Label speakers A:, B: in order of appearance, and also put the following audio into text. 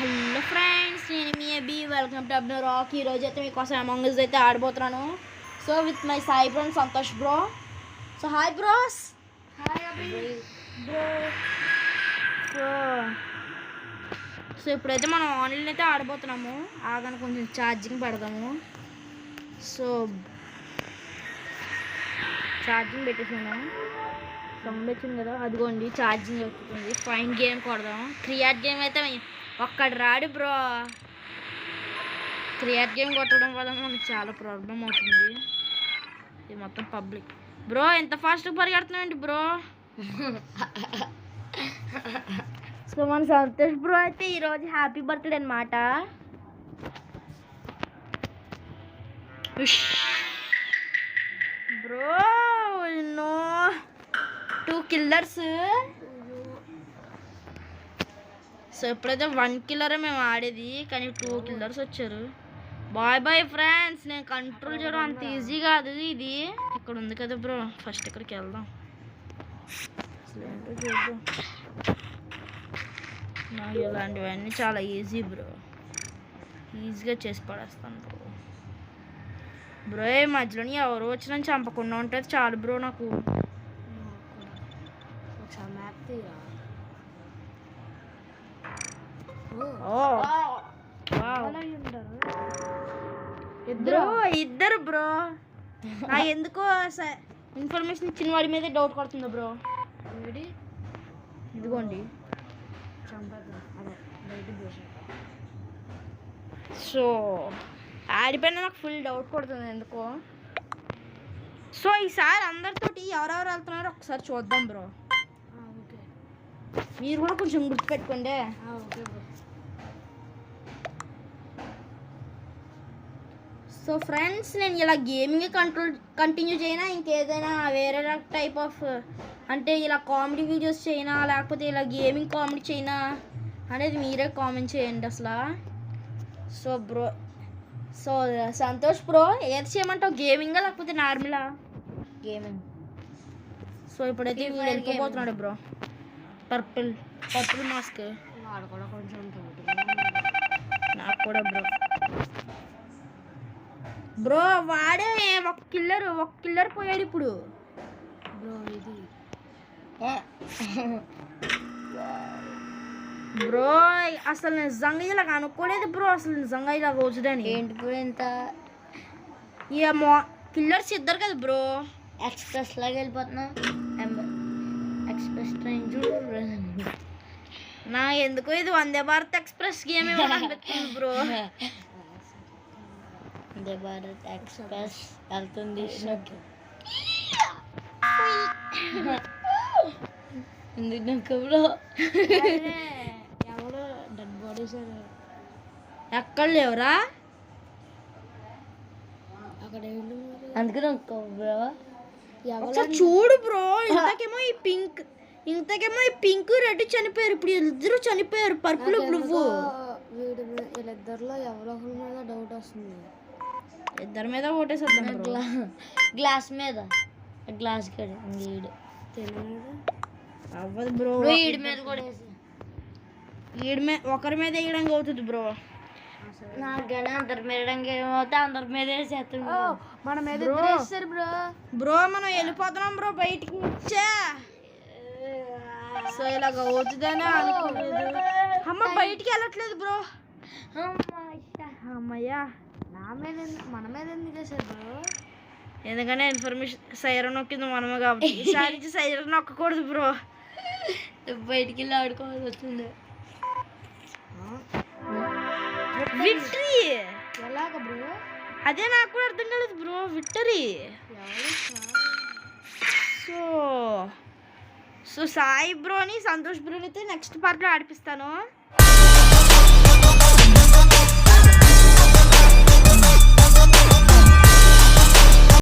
A: Hello friends, నేను మీ Abi. Welcome to అబ్నో రాక్. ఈరోజు అయితే మీకోసం అమాంగ్ us అయితే ఆడబోతున్నాను. So with my Sai bro and Santosh bro. So hi bros.
B: Hi Abi bro.
A: So ఇప్పుడైతే మనం ఆన్లైన్ అయితే ఆడబోతున్నాము. ఆగని కొంచెం ఛార్జింగ్ పెడదాము. సో ఛార్జింగ్ పెట్టేసాను. సౌండ్ వచ్చింది కదా, అదిగోండి ఛార్జింగ్ ఎక్కుతుంది. ఫైన్ గేమ్ కొడదాం. క్రియేట్ గేమ్ అయితే ఒక్కడు రాడు బ్రో. క్రియేట్ గేమ్ కొట్టడం వల్ల మనకు చాలా ప్రాబ్లం అవుతుంది. ఇది మొత్తం పబ్లిక్. బ్రో ఎంత ఫాస్ట్గా పరిగెడుతున్నాయండి బ్రో. సో మన సంతోష్ బ్రో అయితే ఈరోజు హ్యాపీ బర్త్డే అనమాట. Bro no 2 killers. సో ఇప్పుడైతే 1 కిల్లరే మేము ఆడేది, కానీ 2 కిల్లర్స్ వచ్చారు. Bye bye friends. నేను కంట్రోల్ చేయడం అంత ఈజీ కాదు. ఇది ఇక్కడ ఉంది కదా బ్రో, ఫస్ట్ ఇక్కడికి వెళ్దాం. అసలు ఏంటో చూద్దాం. నాకు ఇలాంటివన్నీ చాలా ఈజీ బ్రో, ఈజీగా చేసి పడేస్తాను బ్రో. బ్రో ఈ మధ్యలోని ఎవరు వచ్చినా చంపకుండా ఉంటుంది చాలు బ్రో. నాకు ఇద్దరు బ్రో. నాకు ఎందుకో ఇన్ఫర్మేషన్ ఇచ్చిన వాడి మీద డౌట్ కొడుతుంది బ్రో. ఇదిగోండి. సో ఆడిపోయినా నాకు ఫుల్ డౌట్ కొడుతుంది ఎందుకో. సో ఈసారి అందరితోటి ఎవరెవరు వెళ్తున్నారో ఒకసారి చూద్దాం బ్రో. మీరు కూడా కొంచెం గుర్తుపెట్టుకోండి. సో ఫ్రెండ్స్, నేను ఇలా గేమింగ్ కంటిన్యూ చేయనా, ఇంకేదైనా వేరే టైప్ ఆఫ్ అంటే ఇలా కామెడీ వీడియోస్ చేయనా, లేకపోతే ఇలా గేమింగ్ కామెడీ చేయనా అనేది మీరే కామెంట్ చేయండి అసలు. So bro, so Santosh bro ఏది చేయమంటావు, గేమింగా లేకపోతే నార్మలా?
B: గేమింగ్.
A: సో ఇప్పుడైతే వీడు వెళ్ళిపోతున్నాడు బ్రో. పర్పుల్ మాస్క్ నాకు కూడా బ్రో. బ్రో వాడే ఒక కిల్లర్ పోయాడు ఇప్పుడు
B: బ్రో. ఇది
A: బ్రో అసలు నిజంగా ఇలా అనుకోలేదు బ్రో. అసలు నిజంగా ఇలా రోజుదని.
B: ఏంటి బ్రో ఇంత
A: కిల్లర్స్ ఇద్దరు కదా బ్రో.
B: ఎక్స్ప్రెస్ లాగా వెళ్ళిపోతున్నా. ఎక్స్ప్రెస్ ట్రైన్
A: నా ఎందుకో ఇది వందే భారత్ ఎక్స్ప్రెస్ గేమ్ అనిపిస్తుంది బ్రో.
B: వందే భారత్ ఎక్స్ప్రెస్ వెళ్తుంది. ఎందుకు బ్రో ఎవరో డెడ్ బాడీస్
A: ఎక్కడ లేవురా
B: అక్కడ. అందుకే బ్రో
A: ఒకసారి చూడు బ్రో. ఇంతకేమో ఈ పింక్ రెడ్ చనిపోయారు. ఇప్పుడు ఇద్దరు చనిపోయారు, పర్పుల్ బ్లూ.
B: వీళ్ళిద్దరిలో ఎవరో ఒకరి మీద డౌట్ వస్తుంది.
A: ఇద్దరి మీద ఓటేసేద్దాం.
B: గ్లాస్ మీద గ్లాస్ కడి వీడు తెలియదు
A: అవ్వదు బ్రో.
B: వీడి మీద కూడా
A: ఒకరి మీద వేయడానికి అవుతుంది బ్రో.
B: నాకైనా అందరి మీద ఏమవుతా అందరి మీద వేసేస్తాడు. మన మీద వేస్తారు బ్రో.
A: బ్రో మనం వెళ్ళిపోతున్నాం బ్రో బయటికి. సో ఇలాగ అవుతుందని అనుకోలేదు. అమ్మ బయటికి వెళ్ళట్లేదు బ్రో. అమ్మయ్యా,
B: మన మీద ఎందుకు వేసారు బ్రో?
A: ఎందుకంటే ఇన్ఫర్మేషన్ సైరన్ నొక్కింది మనమే కాబట్టి ఈసారి సైరన్ నొక్కకూడదు బ్రో.
B: బయటికి వెళ్ళి ఆడుకోవాల్సి వస్తుంది.
A: విక్టరీ
B: ఎలాగ బ్రో?
A: అదే నాకు కూడా అర్థం కాలేదు బ్రో. విక్టరీ. సో సాయి బ్రోని సంతోష్ బ్రోని అయితే నెక్స్ట్ పార్ట్లో ఆడిపిస్తాను.